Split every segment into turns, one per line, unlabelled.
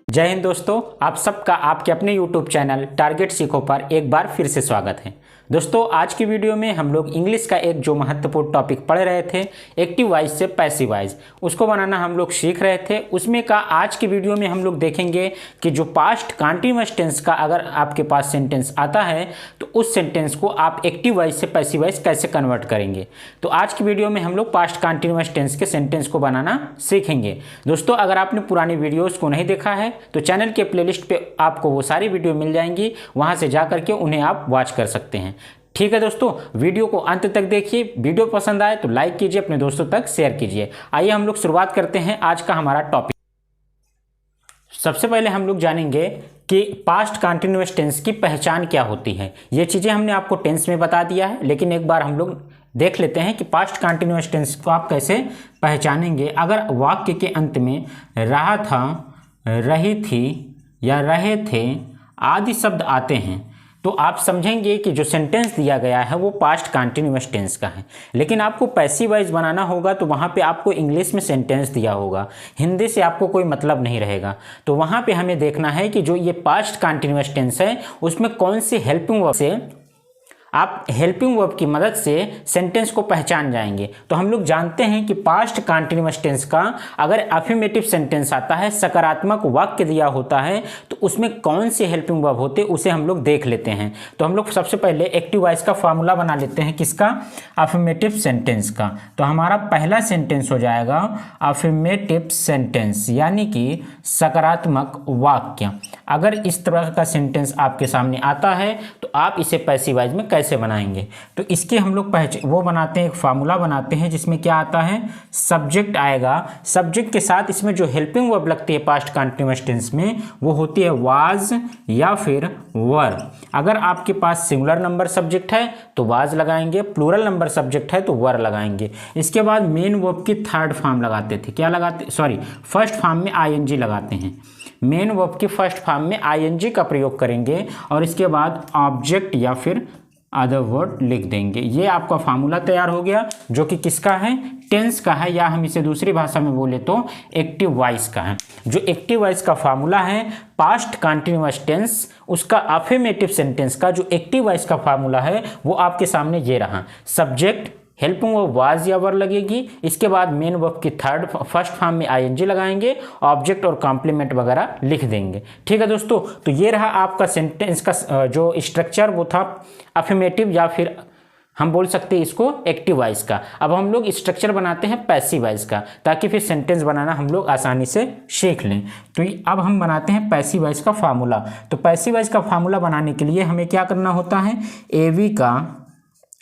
जय हिंद दोस्तों, आप सबका आपके अपने YouTube चैनल टारगेट सीखो पर एक बार फिर से स्वागत है। दोस्तों, आज की वीडियो में हम लोग इंग्लिश का एक जो महत्वपूर्ण टॉपिक पढ़ रहे थे, एक्टिव वॉइस से पैसिव वॉइस, उसको बनाना हम लोग सीख रहे थे। उसमें का आज की वीडियो में हम लोग देखेंगे कि जो पास्ट कंटीन्यूअस टेंस का अगर आपके पास सेंटेंस आता है तो उस सेंटेंस को आप एक्टिव वॉइस से पैसिव वॉइस कैसे कन्वर्ट करेंगे। तो आज की वीडियो में हम लोग पास्ट कंटीन्यूअस टेंस के सेंटेंस को बनाना सीखेंगे। दोस्तों, अगर आपने पुरानी वीडियोज़ को नहीं देखा है तो चैनल के प्लेलिस्ट पे आपको वो सारी वीडियो मिल जाएंगी, वहाँ से जा करके उन्हें आप वॉच कर सकते हैं। ठीक है दोस्तों, वीडियो को अंत तक देखिए। वीडियो पसंद आए तो लाइक कीजिए, अपने दोस्तों तक शेयर कीजिए। आइए हम लोग शुरुआत करते हैं आज का हमारा टॉपिक। सबसे पहले हम लोग जानेंगे कि पास्ट कंटीन्यूअस टेंस की पहचान क्या होती है। ये चीज़ें हमने आपको टेंस में बता दिया है, लेकिन एक बार हम लोग देख लेते हैं कि पास्ट कंटीन्यूअस टेंस को आप कैसे पहचानेंगे। अगर वाक्य के अंत में रहा था, रही थी या रहे थे आदि शब्द आते हैं तो आप समझेंगे कि जो सेंटेंस दिया गया है वो पास्ट कंटीन्यूअस टेंस का है। लेकिन आपको पैसिव वॉइस बनाना होगा तो वहाँ पे आपको इंग्लिश में सेंटेंस दिया होगा, हिंदी से आपको कोई मतलब नहीं रहेगा। तो वहाँ पे हमें देखना है कि जो ये पास्ट कंटीन्यूअस टेंस है उसमें कौन सी हेल्पिंग वर्ब से आप हेल्पिंग वर्ब की मदद से सेंटेंस को पहचान जाएंगे। तो हम लोग जानते हैं कि पास्ट कंटीन्यूअस टेंस का अगर अफर्मेटिव सेंटेंस आता है, सकारात्मक वाक्य दिया होता है, तो उसमें कौन से हेल्पिंग वर्ब होते हैं उसे हम लोग देख लेते हैं। तो हम लोग सबसे पहले एक्टिव वॉइस का फॉर्मूला बना लेते हैं, किसका? अफर्मेटिव सेंटेंस का। तो हमारा पहला सेंटेंस हो जाएगा अफर्मेटिव सेंटेंस, यानी कि सकारात्मक वाक्य। अगर इस तरह का सेंटेंस आपके सामने आता है तो आप इसे पैसिव वॉइस में कैसे बनाएंगे। तो इसके हम लोग वो बनाते हैं, एक फार्मूला बनाते हैं जिसमें क्या आता है, सब्जेक्ट आएगा। सब्जेक्ट के साथ इसमें जो हेल्पिंग वर्ब लगती है पास्ट कंटीन्यूअस टेंस में वो होती है वाज या फिर वर। अगर आपके पास सिंगुलर नंबर सब्जेक्ट है तो वाज लगाएंगे, प्लूरल नंबर सब्जेक्ट है तो वर लगाएंगे। इसके बाद मेन वर्ब की थर्ड फॉर्म लगाते थे, क्या लगाते, सॉरी फर्स्ट फॉर्म में आईएनजी लगाते हैं। मेन वर्ब की फर्स्ट फॉर्म में आईएनजी का प्रयोग करेंगे और इसके बाद ऑब्जेक्ट या फिर अदर वर्ड लिख देंगे। ये आपका फार्मूला तैयार हो गया, जो कि किसका है, टेंस का है, या हम इसे दूसरी भाषा में बोले तो एक्टिव वॉइस का है। जो एक्टिव वॉइस का फार्मूला है पास्ट कंटीन्यूअस टेंस, उसका अफर्मेटिव सेंटेंस का जो एक्टिव वॉइस का फार्मूला है वो आपके सामने ये रहा। सब्जेक्ट, हेल्पिंग वर्ब वाज या वर लगेगी, इसके बाद मेन वर्ब की फर्स्ट फॉर्म में आईएनजी लगाएंगे, ऑब्जेक्ट और कॉम्प्लीमेंट वगैरह लिख देंगे। ठीक है दोस्तों, तो ये रहा आपका सेंटेंस का जो स्ट्रक्चर, वो था अफर्मेटिव या फिर हम बोल सकते हैं इसको एक्टिव वॉइस का। अब हम लोग स्ट्रक्चर बनाते हैं पैसिव वॉइस का, ताकि फिर सेंटेंस बनाना हम लोग आसानी से सीख लें। तो अब हम बनाते हैं पैसिव वॉइस का फार्मूला। तो पैसिव वॉइस का फार्मूला बनाने के लिए हमें क्या करना होता है, एवी का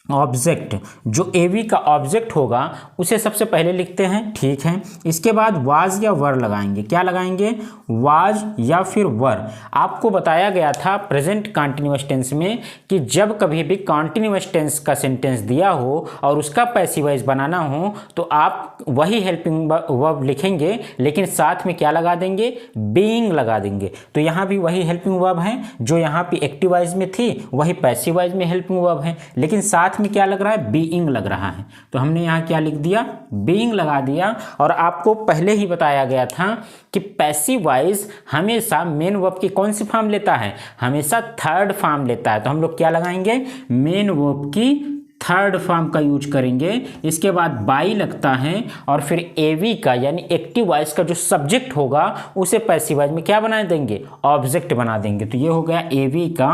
ऑब्जेक्ट, जो एवी का ऑब्जेक्ट होगा उसे सबसे पहले लिखते हैं, ठीक है। इसके बाद वाज या वर लगाएंगे, क्या लगाएंगे, वाज या फिर वर। आपको बताया गया था प्रेजेंट कंटीन्यूअस टेंस में कि जब कभी भी कंटीन्यूअस टेंस का सेंटेंस दिया हो और उसका पैसिव वॉइस बनाना हो तो आप वही हेल्पिंग वर्ब लिखेंगे, लेकिन साथ में क्या लगा देंगे, बीइंग लगा देंगे। तो यहाँ भी वही हेल्पिंग वर्ब है जो यहाँ पे एक्टिव वॉइस में थी, वही पैसिव वॉइस में हेल्पिंग वर्ब है, लेकिन साथ में क्या लग रहा है, बीइंग लग रहा है। तो हमने यहाँ क्या लिख दिया, बीइंग लगा दिया। और आपको पहले ही बताया गया था कि पैसिव वॉइस हमेशा मेन वर्ब की कौन सी फॉर्म लेता है, हमेशा थर्ड फॉर्म लेता है। तो हम लोग क्या लगाएंगे, मेन वर्ब की थर्ड फॉर्म का यूज करेंगे। इसके बाद बाई लगता है और फिर एवी का यानी एक्टिव वॉइस का जो सब्जेक्ट होगा उसे पैसिव वॉइस में क्या बना देंगे, ऑब्जेक्ट बना देंगे। तो ये हो गया एवी का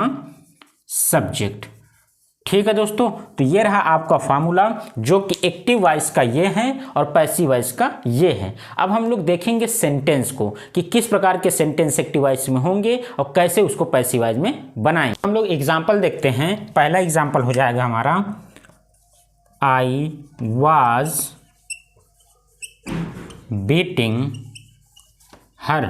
सब्जेक्ट। ठीक है दोस्तों, तो ये रहा आपका फार्मूला, जो कि एक्टिव वॉइस का ये है और पैसिव वॉइस का ये है। अब हम लोग देखेंगे सेंटेंस को कि किस प्रकार के सेंटेंस एक्टिव वॉइस में होंगे और कैसे उसको पैसिव वॉइस में बनाएं। हम लोग एग्जांपल देखते हैं। पहला एग्जांपल हो जाएगा हमारा, I was beating her.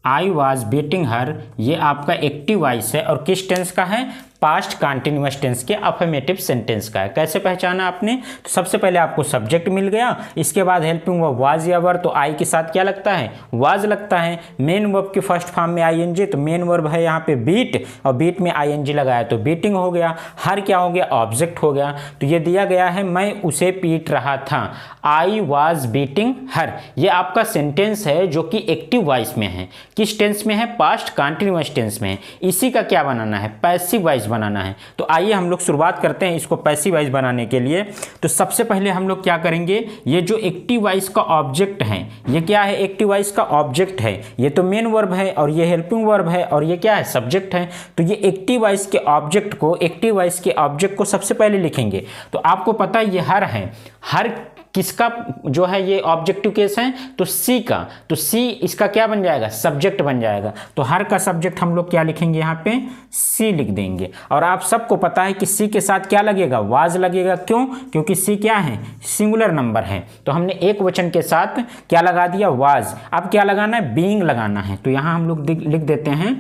I was beating her, ये आपका एक्टिव वॉइस है और किस टेंस का है, पास्ट कंटीन्यूअस टेंस के अफर्मेटिव सेंटेंस का है। कैसे पहचाना आपने? तो सबसे पहले आपको सब्जेक्ट मिल गया, इसके बाद हेल्पिंग वर्ब वाज या वर, तो आई के साथ क्या लगता है? वाज लगता है। मेन वर्ब के फर्स्ट फॉर्म में आईएनजी, तो मेन वर्ब है यहाँ पे बीट, और बीट में आईएनजी लगाया तो बीटिंग हो गया। हर क्या हो गया? ऑब्जेक्ट हो गया। तो ये दिया गया है मैं उसे पीट रहा था, आई वाज बीटिंग हर। ये आपका सेंटेंस है जो कि एक्टिव वॉइस में है। किस टेंस में है? पास्ट कंटीन्यूअस टेंस में है। इसी का क्या बनाना है? पैसिव वॉइस बनाना है। तो आइए हम लोग शुरुआत करते हैं इसको पैसिव वॉइस बनाने के लिए। तो सबसे पहले हम लोग क्या करेंगे, ये जो एक्टिव वॉइस का ऑब्जेक्ट है, ये क्या है? एक्टिव वॉइस का ऑब्जेक्ट है। ये तो मेन वर्ब है और ये हेल्पिंग वर्ब है और ये क्या है? सब्जेक्ट है। तो ये एक्टिव वॉइस के ऑब्जेक्ट को, एक्टिव वॉइस के ऑब्जेक्ट को सबसे पहले लिखेंगे। तो आपको पता है ये हर है। हर किसका जो है ये ऑब्जेक्टिव केस है? तो सी का। तो सी इसका क्या बन जाएगा? सब्जेक्ट बन जाएगा। तो हर का सब्जेक्ट हम लोग क्या लिखेंगे? यहाँ पे सी लिख देंगे। और आप सबको पता है कि सी के साथ क्या लगेगा? वाज लगेगा। क्यों? क्योंकि सी क्या है? सिंगुलर नंबर है। तो हमने एक वचन के साथ क्या लगा दिया? वाज। अब क्या लगाना है? बीइंग लगाना है। तो यहाँ हम लोग लिख देते हैं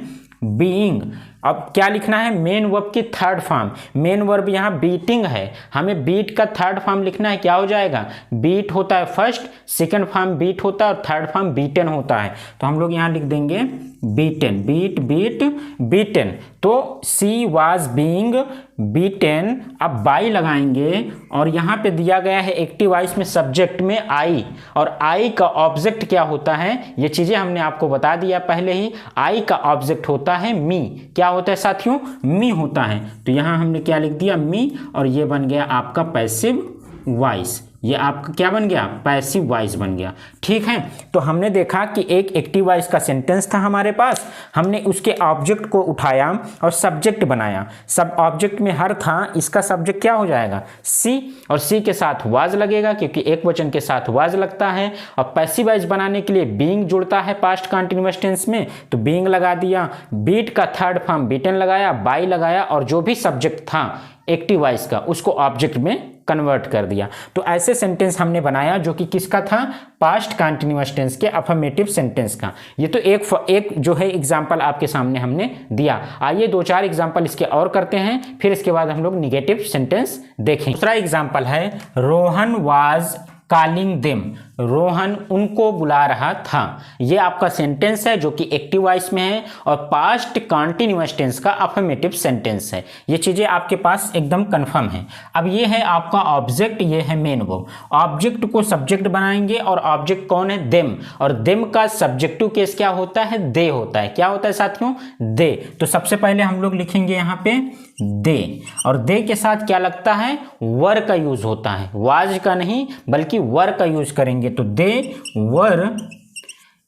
बीइंग। अब क्या लिखना है? मेन वर्ब की थर्ड फॉर्म। मेन वर्ब यहाँ बीटिंग है, हमें बीट का थर्ड फॉर्म लिखना है। क्या हो जाएगा? बीट होता है फर्स्ट, सेकंड फॉर्म बीट होता है और थर्ड फॉर्म बीटन होता है। तो हम लोग यहाँ लिख देंगे बीटन, बीट बीट बीटन। तो सी वाज बीइंग बीटन। अब बाई लगाएंगे और यहाँ पे दिया गया है एक्टिव वॉइस में सब्जेक्ट में आई, और आई का ऑब्जेक्ट क्या होता है? ये चीजें हमने आपको बता दिया पहले ही। आई का ऑब्जेक्ट होता है मी। क्या होता है साथियों? मी होता है। तो यहाँ हमने क्या लिख दिया? मी, और ये बन गया आपका पैसिव वॉइस। ये आपका क्या बन गया? पैसिव वॉइस बन गया। ठीक है। तो हमने देखा कि एक एक्टिव वॉइस का सेंटेंस था हमारे पास, हमने उसके ऑब्जेक्ट को उठाया और सब्जेक्ट बनाया। सब ऑब्जेक्ट में हर था, इसका सब्जेक्ट क्या हो जाएगा? सी, और सी के साथ वाज लगेगा क्योंकि एक वचन के साथ वाज लगता है। और पैसिव वॉइस बनाने के लिए बीइंग जुड़ता है पास्ट कंटीन्यूअस टेंस में, तो बीइंग लगा दिया। बीट का थर्ड फॉर्म बीटन लगाया, बाई लगाया, और जो भी सब्जेक्ट था एक्टिव वॉइस का उसको ऑब्जेक्ट में कन्वर्ट कर दिया। तो ऐसे सेंटेंस हमने बनाया जो कि किसका था? पास्ट कंटीन्यूअस टेंस के अफर्मेटिव सेंटेंस का। ये तो एक जो है एग्जांपल आपके सामने हमने दिया। आइए 2-4 एग्जांपल इसके और करते हैं, फिर इसके बाद हम लोग निगेटिव सेंटेंस देखेंगे। दूसरा एग्जांपल है Rohan was calling them. Rohan उनको बुला रहा था। ये आपका सेंटेंस है जो कि एक्टिव वॉइस में है और पास्ट कंटीन्यूअस टेंस का अफर्मेटिव सेंटेंस है। ये चीजें आपके पास एकदम कंफर्म है। अब ये है आपका ऑब्जेक्ट, ये है मेन वर्ब। ऑब्जेक्ट को सब्जेक्ट बनाएंगे और ऑब्जेक्ट कौन है? देम। और देम का सब्जेक्टिव केस क्या होता है? दे होता है। क्या होता है साथियों? दे। तो सबसे पहले हम लोग लिखेंगे यहाँ पे दे, और दे के साथ क्या लगता है? वर का यूज होता है, वाज का नहीं बल्कि वर का यूज करेंगे। तो दे वर।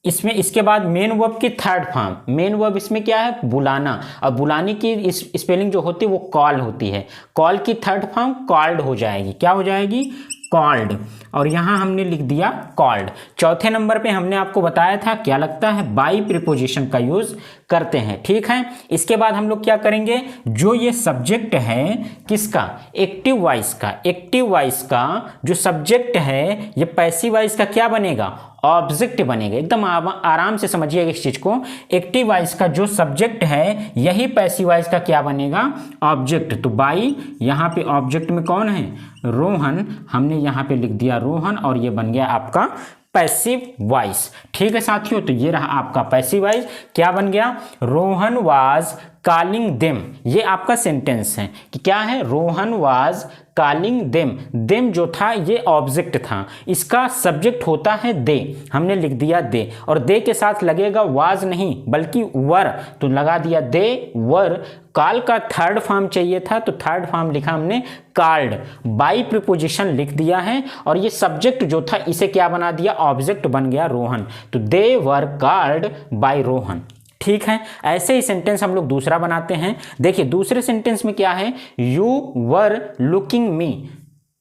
इसमें इसके बाद मेन वर्ब की थर्ड फॉर्म। मेन वर्ब इसमें क्या है? बुलाना। और बुलाने की स्पेलिंग जो होती है वो कॉल होती है। कॉल की थर्ड फॉर्म कॉल्ड हो जाएगी। क्या हो जाएगी? कॉल्ड। और यहां हमने लिख दिया कॉल्ड। चौथे नंबर पे हमने आपको बताया था क्या लगता है? बाई प्रीपोजिशन का यूज करते हैं। ठीक है। इसके बाद हम लोग क्या करेंगे? जो ये सब्जेक्ट है किसका? एक्टिव वॉइस का। एक्टिव वॉइस का जो सब्जेक्ट है ये पैसिव वॉइस का क्या बनेगा? ऑब्जेक्ट बनेगा। एकदम आराम से समझिएगा इस चीज को। एक्टिव वॉइस का जो सब्जेक्ट है यही पैसिव वॉइस का क्या बनेगा? ऑब्जेक्ट। तो बाई, यहाँ पे ऑब्जेक्ट में कौन है? रोहन। हमने यहाँ पे लिख दिया रोहन, और ये बन गया आपका पैसिव वॉइस। ठीक है साथियों। तो ये रहा आपका पैसिव वॉइस। क्या बन गया? Rohan was calling them. ये आपका सेंटेंस है कि क्या है? Rohan was calling them. Them जो था ये ऑब्जेक्ट था, इसका सब्जेक्ट होता है दे। हमने लिख दिया दे, और दे के साथ लगेगा वाज नहीं बल्कि वर, तो लगा दिया दे वर। कॉल का थर्ड फॉर्म चाहिए था तो थर्ड फॉर्म लिखा हमने कॉल्ड। बाई प्रीपोजिशन लिख दिया है, और ये सब्जेक्ट जो था इसे क्या बना दिया? ऑब्जेक्ट बन गया रोहन। तो दे वर कॉल्ड बाय रोहन। ठीक है। ऐसे ही सेंटेंस हम लोग दूसरा बनाते हैं। देखिए दूसरे सेंटेंस में क्या है? यू वर लुकिंग मी।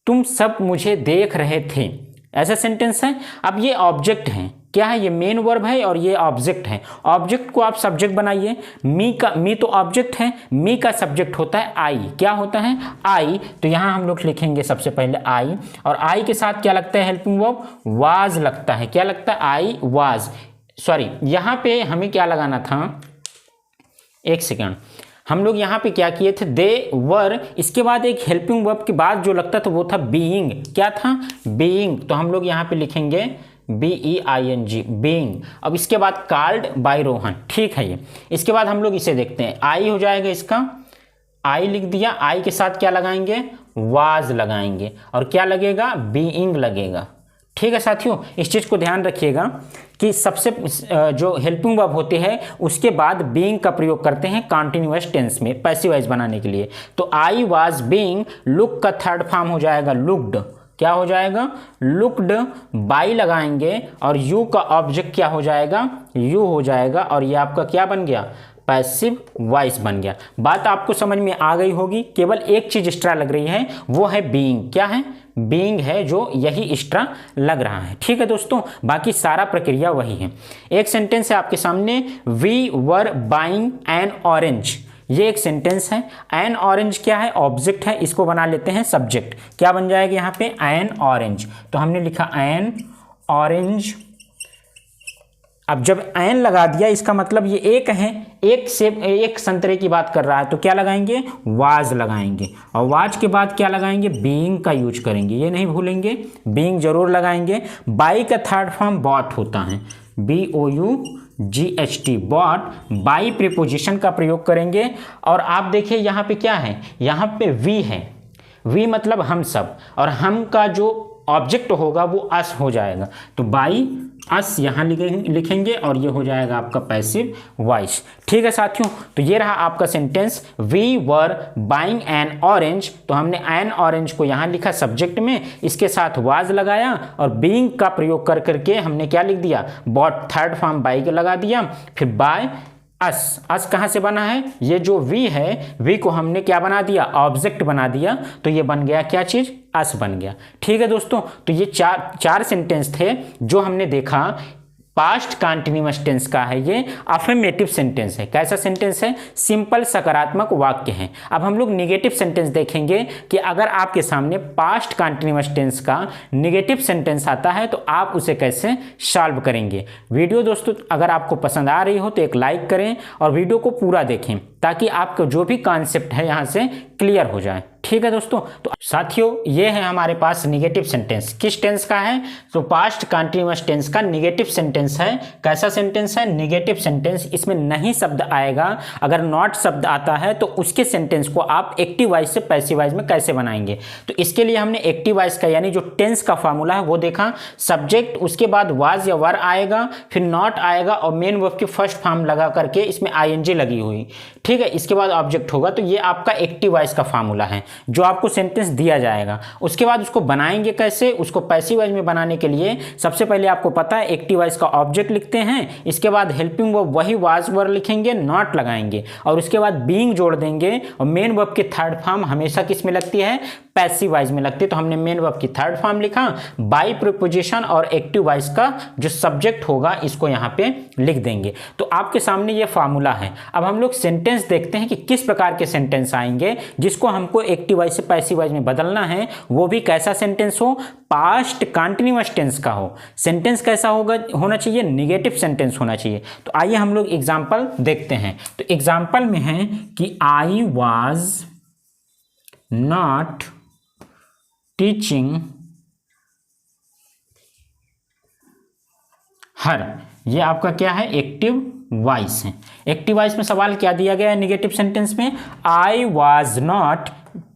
तुम सब मुझे देख रहे थे। ऐसा सेंटेंस है। अब ये ऑब्जेक्ट है। क्या है? ये मेन वर्ब है और ये ऑब्जेक्ट है। ऑब्जेक्ट को आप सब्जेक्ट बनाइए। मी तो ऑब्जेक्ट है, मी का सब्जेक्ट होता है आई। क्या होता है? आई। तो यहां हम लोग लिखेंगे सबसे पहले आई, और आई के साथ क्या लगता है? हेल्पिंग वर्ब वाज लगता है। क्या लगता है? I was. सॉरी, यहां पे हमें क्या लगाना था? एक सेकेंड। हम लोग यहाँ पे क्या किए थे, दे वर, इसके बाद एक हेल्पिंग वर्ब के बाद जो लगता था वो था बीइंग। क्या था, बीइंग। तो हम लोग यहाँ पे लिखेंगे BEING, बीइंग। अब इसके बाद कॉल्ड बाय रोहन, ठीक है ये। इसके बाद हम लोग इसे देखते हैं, आई हो जाएगा इसका, आई लिख दिया, आई के साथ क्या लगाएंगे, वाज लगाएंगे, और क्या लगेगा, बीइंग लगेगा। ठीक है साथियों, इस चीज़ को ध्यान रखिएगा कि सबसे जो हेल्पिंग वर्ब होती है उसके बाद बीइंग का प्रयोग करते हैं कॉन्टिन्यूअस टेंस में पैसिव वॉइस बनाने के लिए। तो आई वाज बीइंग, लुक का थर्ड फॉर्म हो जाएगा लुक्ड। क्या हो जाएगा, लुक्ड, बाई लगाएंगे और यू का ऑब्जेक्ट क्या हो जाएगा, यू हो जाएगा, और ये आपका क्या बन गया, पैसिव वॉइस बन गया। बात आपको समझ में आ गई होगी। केवल एक चीज एक्स्ट्रा लग रही है, वो है बीइंग। क्या है, बीइंग है जो यही एक्स्ट्रा लग रहा है। ठीक है दोस्तों, बाकी सारा प्रक्रिया वही है। एक सेंटेंस है आपके सामने, we were buying an orange. ये एक सेंटेंस है। एन ऑरेंज क्या है, ऑब्जेक्ट है, इसको बना लेते हैं सब्जेक्ट। क्या बन जाएगा यहाँ पे, एन ऑरेंज। तो हमने लिखा एन ऑरेंज। अब जब एन लगा दिया, इसका मतलब ये एक है, एक संतरे की बात कर रहा है, तो क्या लगाएंगे, वाज लगाएंगे, और वाज के बाद क्या लगाएंगे, बीइंग का यूज करेंगे, ये नहीं भूलेंगे, बीइंग जरूर लगाएंगे। बाई का थर्ड फॉर्म बॉट होता है, BOUGHT, बॉट। बाई प्रीपोजिशन का प्रयोग करेंगे। और आप देखिए यहाँ पे क्या है, यहाँ पे वी है, वी मतलब हम सब, और हम का जो ऑब्जेक्ट होगा वो अस हो जाएगा। तो बाई अस यहाँ लिखेंगे, और ये हो जाएगा आपका पैसिव वॉइस। ठीक है साथियों, तो ये रहा आपका sentence, we were buying an orange. तो हमने एन ऑरेंज को यहाँ लिखा सब्जेक्ट में, इसके साथ वाज लगाया, और बीइंग का प्रयोग कर करके हमने क्या लिख दिया, बॉट थर्ड फॉर्म बाई के लगा दिया, फिर बाय अस। अस कहाँ से बना है, ये जो वी है, वी को हमने क्या बना दिया, ऑब्जेक्ट बना दिया, तो ये बन गया क्या चीज, अस बन गया। ठीक है दोस्तों, तो ये चार सेंटेंस थे जो हमने देखा। पास्ट कॉन्टिन्यूअस टेंस का है, ये अफर्मेटिव सेंटेंस है। कैसा सेंटेंस है, सिंपल सकारात्मक वाक्य है। अब हम लोग निगेटिव सेंटेंस देखेंगे कि अगर आपके सामने पास्ट कॉन्टिन्यूअस टेंस का निगेटिव सेंटेंस आता है तो आप उसे कैसे सॉल्व करेंगे। वीडियो दोस्तों अगर आपको पसंद आ रही हो तो एक लाइक करें और वीडियो को पूरा देखें, ताकि आपका जो भी कॉन्सेप्ट है यहाँ से क्लियर हो जाए। ठीक है दोस्तों, तो साथियों ये है हमारे पास निगेटिव सेंटेंस। किस टेंस का है, तो पास्ट कॉन्टिन्यूअस टेंस का निगेटिव सेंटेंस है। कैसा सेंटेंस है, निगेटिव सेंटेंस। इसमें नहीं शब्द आएगा, अगर नॉट शब्द आता है तो उसके सेंटेंस को आप एक्टिव वॉइस से पैसिव वॉइस में कैसे बनाएंगे। तो इसके लिए हमने एक्टिव वॉइस का यानी जो टेंस का फॉर्मूला है वो देखा। सब्जेक्ट, उसके बाद वाज या वर आएगा, फिर नॉट आएगा, और मेन वर्ब की फर्स्ट फॉर्म लगा करके इसमें ING लगी हुई। ठीक है, इसके बाद ऑब्जेक्ट होगा। तो ये आपका एक्टिव वॉइस का फॉर्मूला है जो आपको सेंटेंस दिया जाएगा। उसके बाद उसको बनाएंगे कैसे, उसको पैसिव वॉइस में बनाने के लिए सबसे पहले आपको पता है एक्टिव वॉइस का ऑब्जेक्ट लिखते हैं, इसके बाद हेल्पिंग वर्ब वही वाज वर लिखेंगे, नॉट लगाएंगे, और उसके बाद बीइंग जोड़ देंगे। और मेन वर्ब की थर्ड फॉर्म हमेशा किस में लगती है, पैसिव वॉइस में लगती है। तो हमने मेन वर्ब की थर्ड फॉर्म लिखा, बाई प्रीपोजिशन, और एक्टिव वॉइस का जो सब्जेक्ट होगा इसको यहाँ पे लिख देंगे। तो आपके सामने ये फार्मूला है। अब हम लोग सेंटेंस देखते हैं कि किस प्रकार के सेंटेंस आएंगे जिसको हमको एक्टिव वॉइस से पैसिव वॉइस में बदलना है। वो भी कैसा सेंटेंस हो, पास्ट कॉन्टिन्यूअस टेंस का हो। सेंटेंस कैसा होना चाहिए, निगेटिव सेंटेंस होना चाहिए। तो आइए हम लोग एग्जाम्पल देखते हैं। तो एग्जाम्पल में है कि आई वॉज नॉट टीचिंग हर। ये आपका क्या है, एक्टिव वॉइस है। एक्टिव वॉइस में सवाल क्या दिया गया है निगेटिव सेंटेंस में, आई वॉज नॉट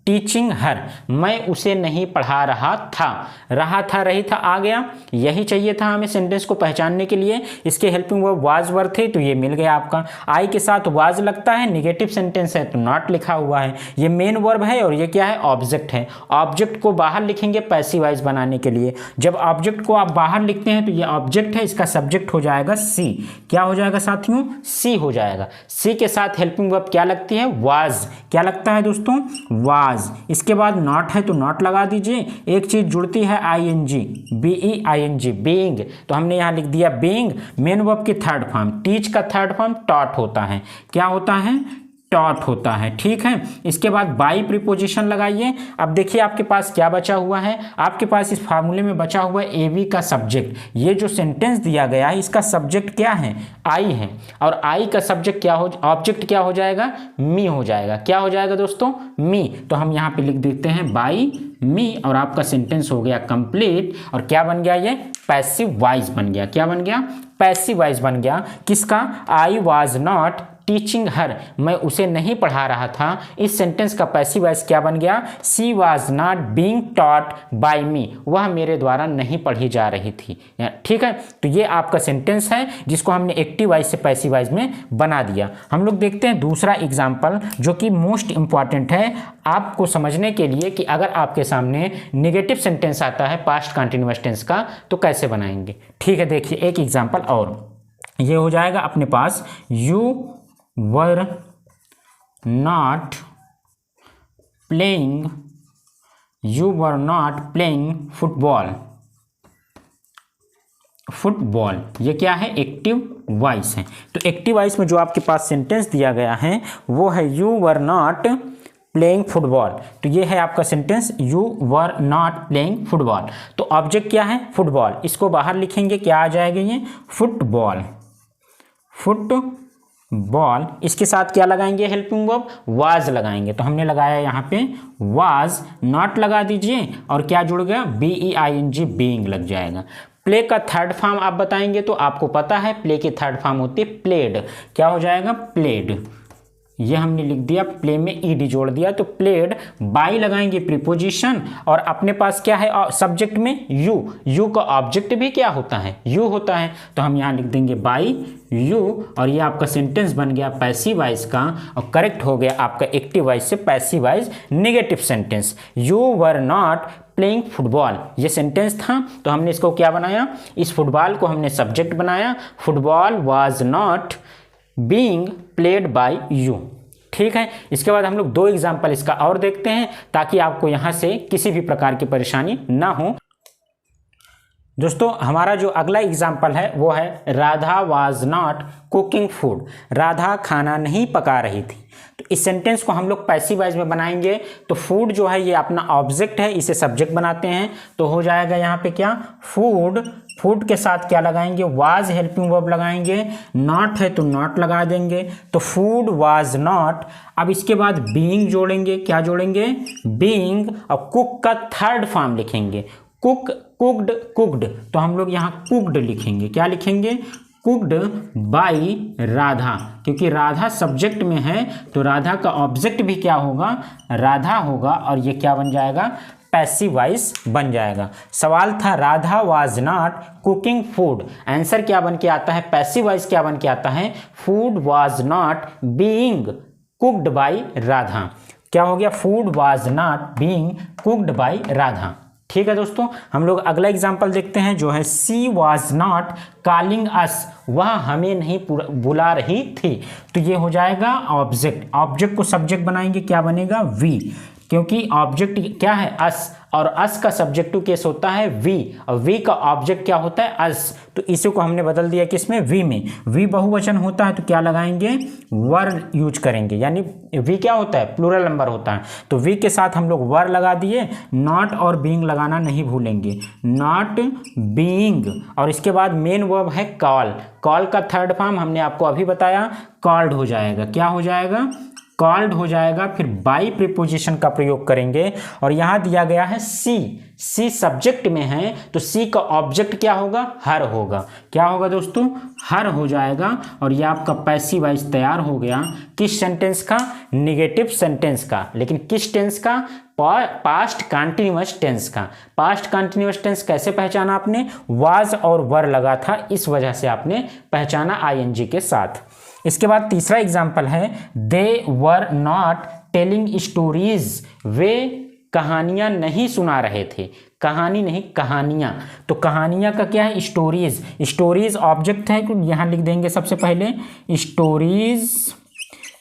टीचिंग हर, मैं उसे नहीं पढ़ा रहा था। रहा था, रही था आ गया, यही चाहिए था हमें सेंटेंस को पहचानने के लिए। इसके हेल्पिंग वर्ब वाज वर थे, तो ये मिल गया आपका। आई के साथ वाज लगता है, निगेटिव सेंटेंस है तो नॉट लिखा हुआ है। ये मेन वर्ब है और ये क्या है, ऑब्जेक्ट है। ऑब्जेक्ट को बाहर लिखेंगे पैसिव वॉइस बनाने के लिए। जब ऑब्जेक्ट को आप बाहर लिखते हैं तो ये ऑब्जेक्ट है, इसका सब्जेक्ट हो जाएगा सी। क्या हो जाएगा साथियों, सी हो जाएगा। सी के साथ हेल्पिंग वर्ब क्या लगती है, वाज। क्या लगता है दोस्तों, वाज। इसके बाद नॉट है तो नॉट लगा दीजिए। एक चीज जुड़ती है ING, BEING, बीइंग। तो हमने यहाँ लिख दिया बीइंग। मेन वर्ब की थर्ड फॉर्म, टीच का थर्ड फॉर्म टॉट होता है। क्या होता है, टॉट होता है, ठीक है। इसके बाद बाई प्रीपोजिशन लगाइए। अब देखिए आपके पास क्या बचा हुआ है, आपके पास इस फार्मूले में बचा हुआ है एवी का सब्जेक्ट। ये जो सेंटेंस दिया गया है इसका सब्जेक्ट क्या है, आई है, और आई का सब्जेक्ट क्या हो, ऑब्जेक्ट क्या हो जाएगा, मी हो जाएगा। क्या हो जाएगा दोस्तों, मी। तो हम यहाँ पे लिख देते हैं बाई मी, और आपका सेंटेंस हो गया कंप्लीट। और क्या बन गया, ये पैसिव वॉइस बन गया। क्या बन गया, पैसिव वॉइस बन गया। किसका, आई वॉज नॉट टीचिंग हर, मैं उसे नहीं पढ़ा रहा था। इस सेंटेंस का पैसिव वॉइस क्या बन गया, she was not being taught by me, वह मेरे द्वारा नहीं पढ़ी जा रही थी, ठीक है। तो ये आपका सेंटेंस है जिसको हमने एक्टिव वॉइस से पैसिव वॉइस में बना दिया। हम लोग देखते हैं दूसरा एग्जाम्पल जो कि मोस्ट इंपॉर्टेंट है आपको समझने के लिए कि अगर आपके सामने नेगेटिव सेंटेंस आता है पास्ट कंटिन्यूअस टेंस का तो कैसे बनाएंगे, ठीक है। देखिए एक एग्जाम्पल और, ये हो जाएगा अपने पास, you were not playing football। Football ये क्या है, एक्टिव वॉइस है। तो एक्टिव वॉइस में जो आपके पास सेंटेंस दिया गया है वो है you were not playing football. तो ये है आपका sentence, you were not playing football. तो ऑब्जेक्ट क्या है, फुटबॉल। इसको बाहर लिखेंगे, क्या आ जाएगा, ये फुटबॉल, फुटबॉल। इसके साथ क्या लगाएंगे, हेल्पिंग वर्ब वाज लगाएंगे। तो हमने लगाया यहाँ पे वाज, नॉट लगा दीजिए, और क्या जुड़ गया, BEING, बीइंग लग जाएगा। प्ले का थर्ड फॉर्म आप बताएंगे तो आपको पता है प्ले की थर्ड फॉर्म होती है प्लेड। क्या हो जाएगा, प्लेड। ये हमने लिख दिया, प्ले में ईडी जोड़ दिया, तो प्लेड। बाई लगाएंगे प्रीपोजिशन, और अपने पास क्या है सब्जेक्ट में यू, यू का ऑब्जेक्ट भी क्या होता है, यू होता है। तो हम यहाँ लिख देंगे बाई यू, और ये आपका सेंटेंस बन गया पैसिव वॉइस का, और करेक्ट हो गया आपका एक्टिव वॉइस से passive voice negative sentence. You were not playing football, ये सेंटेंस था, तो हमने इसको क्या बनाया, इस फुटबॉल को हमने सब्जेक्ट बनाया, football was not being played by you, ठीक है। इसके बाद हम लोग दो एग्जाम्पल इसका और देखते हैं ताकि आपको यहाँ से किसी भी प्रकार की परेशानी ना हो। दोस्तों हमारा जो अगला एग्जाम्पल है वो है Radha was not cooking food, Radha खाना नहीं पका रही थी। तो इस सेंटेंस को हम लोग पैसिव वॉइस में बनाएंगे, तो फूड जो है ये अपना ऑब्जेक्ट है, इसे सब्जेक्ट बनाते हैं, तो हो जाएगा यहाँ पे क्या, फूड। फूड के साथ क्या लगाएंगे, वाज हेल्पिंग वर्ब लगाएंगे, नॉट है तो नॉट लगा देंगे, तो फूड वाज नॉट। अब इसके बाद बीइंग जोड़ेंगे, क्या जोड़ेंगे, बीइंग, और कुक का थर्ड फॉर्म लिखेंगे, कुक, कुक्ड, कुक्ड, तो हम लोग यहाँ कुक्ड लिखेंगे। क्या लिखेंगे, कुक्ड बाई राधा, क्योंकि राधा सब्जेक्ट में है तो राधा का ऑब्जेक्ट भी क्या होगा, राधा होगा, और ये क्या बन जाएगा, पैसिव वॉइस बन जाएगा। सवाल था Radha was not cooking food, answer क्या बन के आता है, पैसिव वॉइस क्या बन के आता है, food was not being cooked by Radha. क्या हो गया, food was not being cooked by Radha, ठीक है। दोस्तों हम लोग अगला एग्जाम्पल देखते हैं जो है सी वॉज नॉट कॉलिंग अस, वह हमें नहीं बुला रही थी। तो ये हो जाएगा ऑब्जेक्ट, ऑब्जेक्ट को सब्जेक्ट बनाएंगे, क्या बनेगा, वी, क्योंकि ऑब्जेक्ट क्या है, अस, और अस का सब्जेक्टिव केस होता है वी, और वी का ऑब्जेक्ट क्या होता है, अस। तो इसी को हमने बदल दिया किसमें, वी में। वी बहुवचन होता है तो क्या लगाएंगे, वर यूज करेंगे, यानी वी क्या होता है, प्लूरल नंबर होता है, तो वी के साथ हम लोग वर लगा दिए। नॉट और बीइंग लगाना नहीं भूलेंगे, नॉट बीइंग। और इसके बाद मेन वर्ब है कॉल, कॉल का थर्ड फॉर्म हमने आपको अभी बताया, कॉल्ड हो जाएगा। क्या हो जाएगा, कॉल्ड हो जाएगा। फिर बाई प्रीपोजिशन का प्रयोग करेंगे, और यहाँ दिया गया है सी, सी सब्जेक्ट में है तो सी का ऑब्जेक्ट क्या होगा, हर होगा। क्या होगा दोस्तों, हर हो जाएगा। और ये आपका पैसिव वॉइस तैयार हो गया, किस सेंटेंस का, नेगेटिव सेंटेंस का, लेकिन किस टेंस का, पास्ट कंटिन्यूअस टेंस का। पास्ट कंटिन्यूअस टेंस कैसे पहचाना आपने, वाज और वर लगा था, इस वजह से आपने पहचाना ING के साथ। इसके बाद तीसरा एग्जाम्पल है दे वर नॉट टेलिंग स्टोरीज, वे कहानियां नहीं सुना रहे थे, कहानी नहीं कहानियां। तो कहानियां का क्या है, स्टोरीज, स्टोरीज ऑब्जेक्ट है, यहाँ लिख देंगे सबसे पहले, स्टोरीज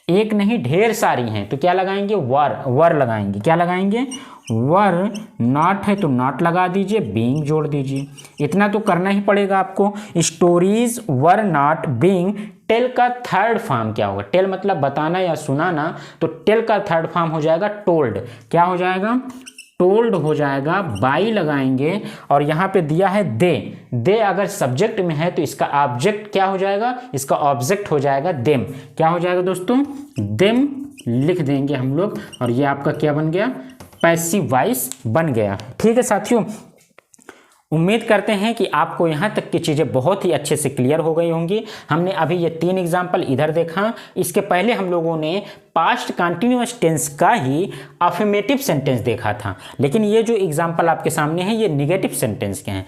एक नहीं ढेर सारी हैं, तो क्या लगाएंगे, वर, वर लगाएंगे। क्या लगाएंगे, वर। नॉट है तो नॉट लगा दीजिए, बीइंग जोड़ दीजिए। इतना तो करना ही पड़ेगा आपको, stories were not being tell का थर्ड फॉर्म क्या होगा? टेल मतलब बताना या सुनाना, तो टेल का थर्ड फॉर्म हो जाएगा टोल्ड। क्या हो जाएगा? टोल्ड हो जाएगा। बाई लगाएंगे और यहाँ पे दिया है दे। दे अगर सब्जेक्ट में है तो इसका ऑब्जेक्ट क्या हो जाएगा? इसका ऑब्जेक्ट हो जाएगा देम। क्या हो जाएगा दोस्तों? देम लिख देंगे हम लोग और ये आपका क्या बन गया? पैसिव वॉइस बन गया। ठीक है साथियों, उम्मीद करते हैं कि आपको यहाँ तक की चीज़ें बहुत ही अच्छे से क्लियर हो गई होंगी। हमने अभी ये 3 एग्जाम्पल इधर देखा। इसके पहले हम लोगों ने पास्ट कंटिन्यूअस टेंस का ही अफर्मेटिव सेंटेंस देखा था, लेकिन ये जो एग्जाम्पल आपके सामने हैं ये निगेटिव सेंटेंस के हैं।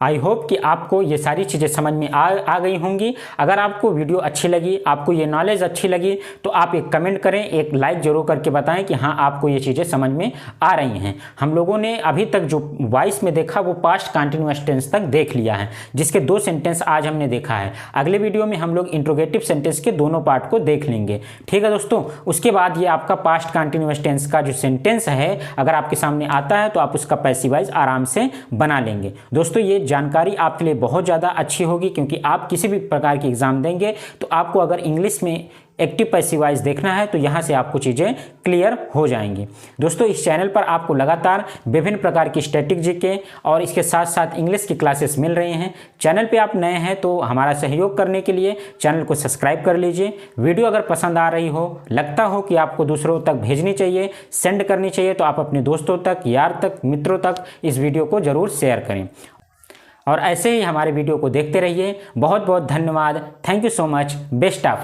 आई होप कि आपको ये सारी चीज़ें समझ में आ गई होंगी। अगर आपको वीडियो अच्छी लगी, आपको ये नॉलेज अच्छी लगी, तो आप एक कमेंट करें, एक लाइक जरूर करके बताएं कि हाँ आपको ये चीज़ें समझ में आ रही हैं। हम लोगों ने अभी तक जो वॉइस में देखा वो पास्ट कंटिन्यूअस टेंस तक देख लिया है, जिसके 2 सेंटेंस आज हमने देखा है। अगले वीडियो में हम लोग इंट्रोगेटिव सेंटेंस के दोनों पार्ट को देख लेंगे। ठीक है दोस्तों, उसके बाद ये आपका पास्ट कंटिन्यूअस टेंस का जो सेंटेंस है अगर आपके सामने आता है तो आप उसका पैसिव वॉइस आराम से बना लेंगे। दोस्तों ये जानकारी आपके लिए बहुत ज़्यादा अच्छी होगी, क्योंकि आप किसी भी प्रकार की एग्जाम देंगे तो आपको अगर इंग्लिश में एक्टिव पैसिव वॉइस देखना है तो यहाँ से आपको चीज़ें क्लियर हो जाएंगी। दोस्तों इस चैनल पर आपको लगातार विभिन्न प्रकार की स्टैटिक जीके और इसके साथ साथ इंग्लिश की क्लासेस मिल रही हैं। चैनल पे आप नए हैं तो हमारा सहयोग करने के लिए चैनल को सब्सक्राइब कर लीजिए। वीडियो अगर पसंद आ रही हो, लगता हो कि आपको दूसरों तक भेजनी चाहिए, सेंड करनी चाहिए, तो आप अपने दोस्तों तक, यार तक, मित्रों तक इस वीडियो को ज़रूर शेयर करें। और ऐसे ही हमारे वीडियो को देखते रहिए। बहुत बहुत धन्यवाद। Thank you so much. Best of luck.